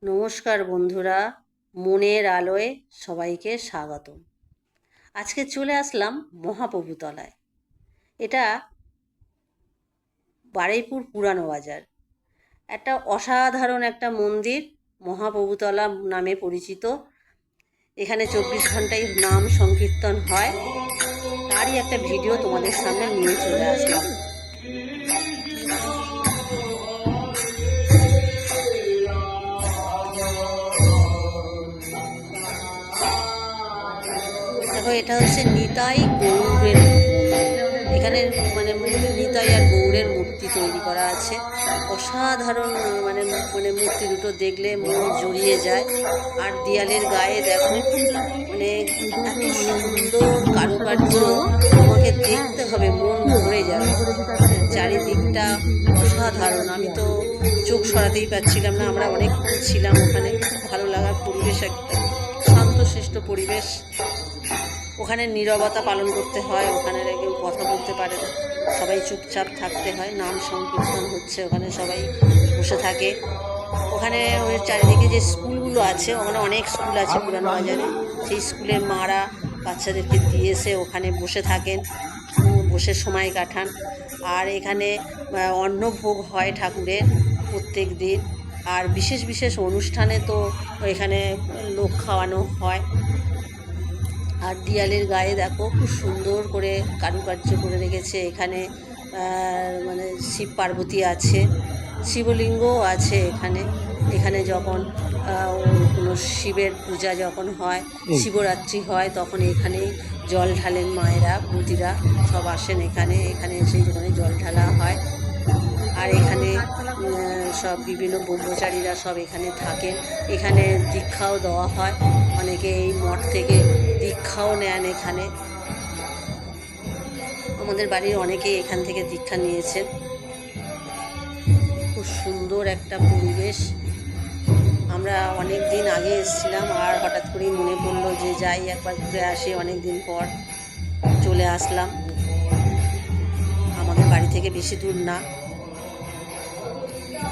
নমস্কার বন্ধুরা, মনের আলোয় সবাইকে স্বাগত। আজকে চলে আসলাম মহাপ্রভুতলায়। এটা বারুইপুর পুরানো বাজার। একটা অসাধারণ একটা মন্দির, মহাপ্রভুতলা নামে পরিচিত। এখানে 24 ঘন্টাই নাম সংকীর্তন হয়। তারই একটা ভিডিও তোমাদের সামনে নিয়ে চলে আসলাম। দেখো, এটা হচ্ছে নিতাই গৌড়ের মন্দির। এখানে মানে নিতাই আর গৌড়ের মূর্তি তৈরি করা আছে। অসাধারণ মানে মানে মূর্তি দুটো দেখলে মন জুড়িয়ে যায়। আর দেয়ালের গায়ে দেখো, মানে এত সুন্দর কারুকার্য, তোমাকে দেখতে হবে, মন ভরে যাবে। চারিদিকটা অসাধারণ। আমি তো চোখ সরাতেই পারছিলাম না। আমরা অনেকক্ষণ ছিলাম ওখানে। খুব ভালো লাগার পরিবেশ, একটা শান্তশিষ্ট পরিবেশ। ওখানে নীরবতা পালন করতে হয়, ওখানে কেউ কথা বলতে পারে না, সবাই চুপচাপ থাকতে হয়। নাম সংকীর্তন হচ্ছে, ওখানে সবাই বসে থাকে। ওখানে ওই চারিদিকে যে স্কুলগুলো আছে, ওখানে অনেক স্কুল আছে পুরানো বাজারে। সেই স্কুলের মারা বাচ্চাদেরকে দিয়ে এসে ওখানে বসে থাকেন, বসে সময় কাটান। আর এখানে অন্নভোগ হয় ঠাকুরের প্রত্যেক দিন। আর বিশেষ বিশেষ অনুষ্ঠানে তো এখানে লোক খাওয়ানো হয়। আর দেয়ালের গায়ে দেখো, খুব সুন্দর করে কারুকার্য করে রেখেছে। এখানে মানে শিব পার্বতী আছে, শিবলিঙ্গও আছে এখানে। এখানে যখন কোনো শিবের পূজা যখন হয়, শিবরাত্রি হয়, তখন এখানেই জল ঢালেন মায়েরা, বৌদিরা সব আসেন এখানে। এখানে এসে যেখানে জল ঢালা হয়। আর এখানে সব বিভিন্ন ব্রহ্মচারীরা সব এখানে থাকেন। এখানে দীক্ষাও দেওয়া হয়, অনেকে এই মঠ থেকে দীক্ষাও নেন এখানে। আমাদের বাড়ির অনেকেই এখান থেকে দীক্ষা নিয়েছেন। খুব সুন্দর একটা পরিবেশ। আমরা অনেক দিন আগে এসেছিলাম, আর হঠাৎ করেই মনে পড়লো যে যাই একবার ঘুরে আসি। অনেক দিন পর চলে আসলাম। আমাদের বাড়ি থেকে বেশি দূর না।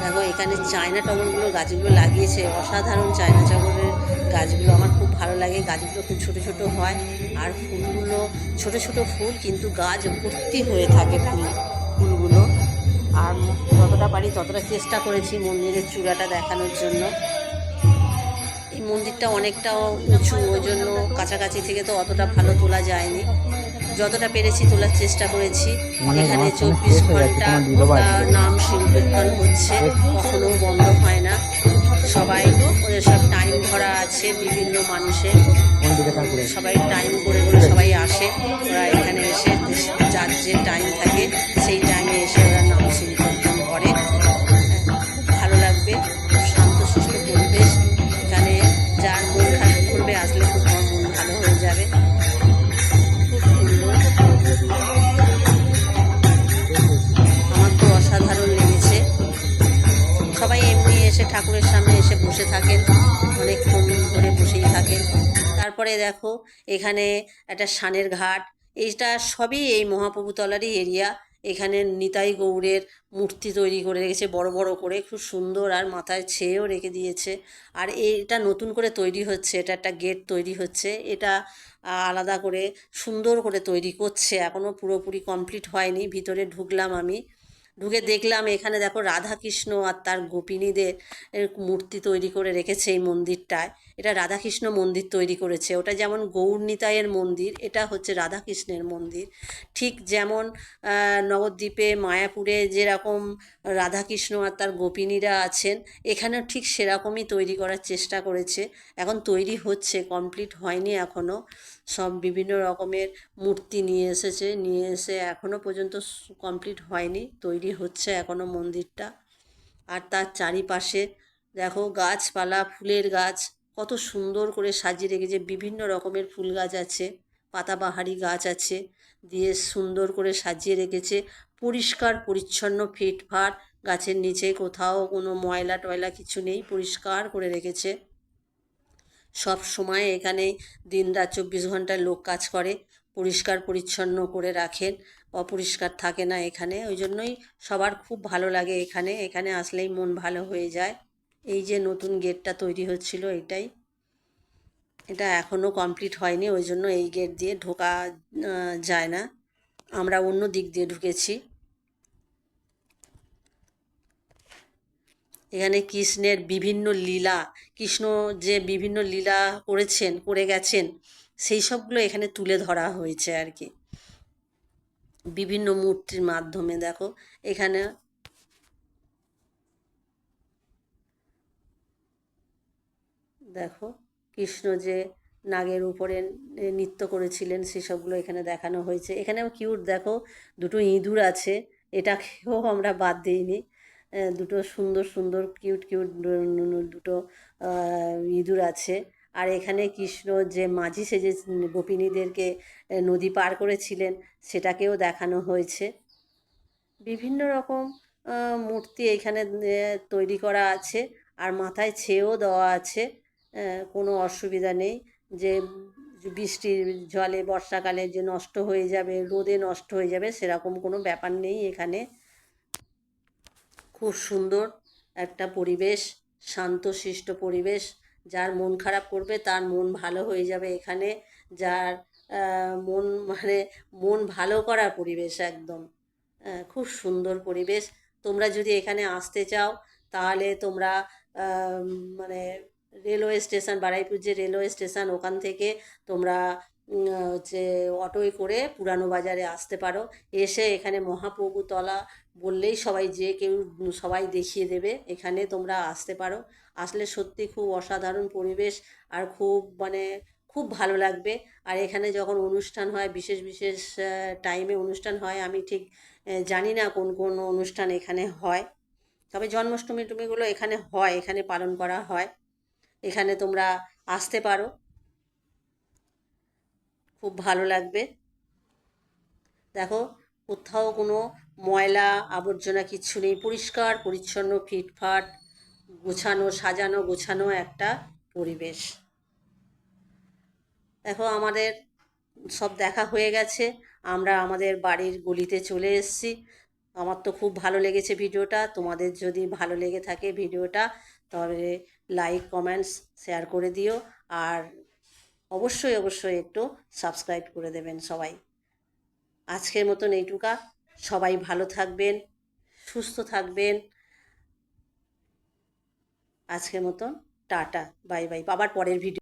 দেখো, এখানে চায়না টগরগুলো গাছগুলো লাগিয়েছে, অসাধারণ চায়না টগরের গাছগুলো। আমার খুব ভালো লাগে। গাছগুলো খুব ছোট ছোট হয়, আর ফুলগুলো ছোট ছোট ফুল, কিন্তু গাছ ভর্তি হয়ে থাকে ফুলগুলো। আর যতটা পারি ততটা চেষ্টা করেছি মন্দিরের চূড়াটা দেখানোর জন্য। এই মন্দিরটা অনেকটা উঁচু, ওই জন্য কাছাকাছি থেকে তো অতটা ভালো তোলা যায়নি। যতটা পেরেছি তোলার চেষ্টা করেছি। এখানে 24 ঘন্টা নাম সংকীর্তন হচ্ছে, কখনো বন্ধ হয় না। সবাই, ওদের সব টাইম ধরা আছে বিভিন্ন মানুষের, সবাই টাইম করে করে সবাই আসে। ওরা এখানে এসে যার যে টাইম থাকে সেই টাইমে এসে ওরা নাম সংকীর্তন করে। খুব ভালো লাগবে, খুব শান্তশিষ্ট পরিবেশ। এখানে যার মন খারাপ করবে, আসলে খুব মন ভালো হয়ে যাবে। খুব সুন্দর, আমার তো অসাধারণ লেগেছে। সবাই এমনি এসে ঠাকুরের সামনে এসে বসে থাকেন, অনেকক্ষণ ধরে বসেই থাকেন। তারপরে দেখো, এখানে একটা সানের ঘাট। এইটা সবই এই মহাপ্রভুতলারই এরিয়া। এখানে নিতাই গৌড়ের মূর্তি তৈরি করে রেখেছে বড় বড় করে, খুব সুন্দর। আর মাথায় ছেয়েও রেখে দিয়েছে। আর এটা নতুন করে তৈরি হচ্ছে, এটা একটা গেট তৈরি হচ্ছে। এটা আলাদা করে সুন্দর করে তৈরি করছে, এখনও পুরোপুরি কমপ্লিট হয়নি। ভিতরে ঢুকলাম আমি, ঢুকে দেখলাম এখানে দেখো রাধাকৃষ্ণ আর তার গোপিনীদের মূর্তি তৈরি করে রেখেছে এই মন্দিরটায়। এটা রাধাকৃষ্ণ মন্দির তৈরি করেছে। ওটা যেমন গৌরনিতাইয়ের মন্দির, এটা হচ্ছে রাধাকৃষ্ণের মন্দির। ঠিক যেমন নবদ্বীপে মায়াপুরে যেরকম রাধাকৃষ্ণ আর তার গোপিনীরা আছেন, এখানেও ঠিক সেরকমই তৈরি করার চেষ্টা করেছে। এখন তৈরি হচ্ছে, কমপ্লিট হয়নি এখনও। সব বিভিন্ন রকমের মূর্তি নিয়ে এসেছে, নিয়ে এসে এখনও পর্যন্ত কমপ্লিট হয়নি, তৈরি হচ্ছে এখনও মন্দিরটা। আর তার চারিপাশে দেখো গাছপালা, ফুলের গাছ কত সুন্দর করে সাজিয়ে রেখেছে। বিভিন্ন রকমের ফুল গাছ আছে, পাতাবাহারি গাছ আছে, দিয়ে সুন্দর করে সাজিয়ে রেখেছে। পরিষ্কার পরিচ্ছন্ন, ফিটফাট। গাছের নিচে কোথাও কোনো ময়লা টয়লা কিছু নেই, পরিষ্কার করে রেখেছে। সব সময় এখানে দিনরাত 24 ঘন্টা লোক কাজ করে, পরিষ্কার পরিচ্ছন্ন করে রাখেন, অপরিষ্কার থাকে না এখানে। ওই জন্যই সবার খুব ভালো লাগে এখানে। এখানে আসলেই মন ভালো হয়ে যায়। এই যে নতুন গেটটা তৈরি হচ্ছিল এটাই, এটা এখনও কমপ্লিট হয়নি, ওই জন্য এই গেট দিয়ে ঢোকা যায় না, আমরা অন্য দিক দিয়ে ঢুকেছি। এখানে কৃষ্ণের বিভিন্ন লীলা, কৃষ্ণ যে বিভিন্ন লীলা করে গেছেন, সেই সবগুলো এখানে তুলে ধরা হয়েছে আর কি, বিভিন্ন মূর্তির মাধ্যমে। দেখো এখানে দেখো কৃষ্ণ যে নাগের উপরে নৃত্য করেছিলেন সেসবগুলো এখানে দেখানো হয়েছে। এখানেও কিউট দেখো দুটো ইঁদুর আছে, এটাকেও আমরা বাদ দিইনি। দুটো সুন্দর সুন্দর কিউট কিউট দুটো ইঁদুর আছে। আর এখানে কৃষ্ণ যে মাঝি সেজে গোপিনীদেরকে নদী পার করেছিলেন সেটাকেও দেখানো হয়েছে। বিভিন্ন রকম মূর্তি এখানে তৈরি করা আছে, আর মাথায় ছেও দেওয়া আছে। কোনো অসুবিধা নেই যে বৃষ্টির জলে বর্ষাকালে যে নষ্ট হয়ে যাবে, রোদে নষ্ট হয়ে যাবে, সেরকম কোনো ব্যাপার নেই এখানে। খুব সুন্দর একটা পরিবেশ, শান্তশিষ্ট পরিবেশ। যার মন খারাপ করবে তার মন ভালো হয়ে যাবে এখানে। যার মন মানে মন ভালো করার পরিবেশ একদম। খুব সুন্দর পরিবেশ। তোমরা যদি এখানে আসতে চাও তাহলে তোমরা মানে রেলওয়ে স্টেশন, বারুইপুর যে রেলওয়ে স্টেশন ওখান থেকে তোমরা হচ্ছে অটোয় করে পুরানো বাজারে আসতে পারো। এসে এখানে মহাপ্রভুতলা বললেই সবাই, যে কেউ সবাই দেখিয়ে দেবে। এখানে তোমরা আসতে পারো, আসলে সত্যি খুব অসাধারণ পরিবেশ, আর খুব মানে খুব ভালো লাগবে। আর এখানে যখন অনুষ্ঠান হয়, বিশেষ বিশেষ টাইমে অনুষ্ঠান হয়, আমি ঠিক জানি না কোন কোন অনুষ্ঠান এখানে হয়, তবে জন্মাষ্টমী টমীগুলো এখানে হয়, এখানে পালন করা হয়। এখানে তোমরা আসতে পারো, খুব ভালো লাগবে। দেখো কোথাও কোনো ময়লা আবর্জনা কিচ্ছু নেই, পরিষ্কার পরিচ্ছন্ন ফিটফাট গোছানো, সাজানো গোছানো একটা পরিবেশ। দেখো আমাদের সব দেখা হয়ে গেছে, আমরা আমাদের বাড়ির গলিতে চলে এসেছি। আমার তো খুব ভালো লেগেছে ভিডিওটা। তোমাদের যদি ভালো লেগে থাকে ভিডিওটা, তবে লাইক কমেন্টস শেয়ার করে দিও, আর অবশ্যই অবশ্যই একটু সাবস্ক্রাইব করে দেবেন সবাই। আজকের মতন এইটুকা, সবাই ভালো থাকবেন, সুস্থ থাকবেন। আজকের মতন টাটা, বাই বাই, আবার পরের ভিডিও।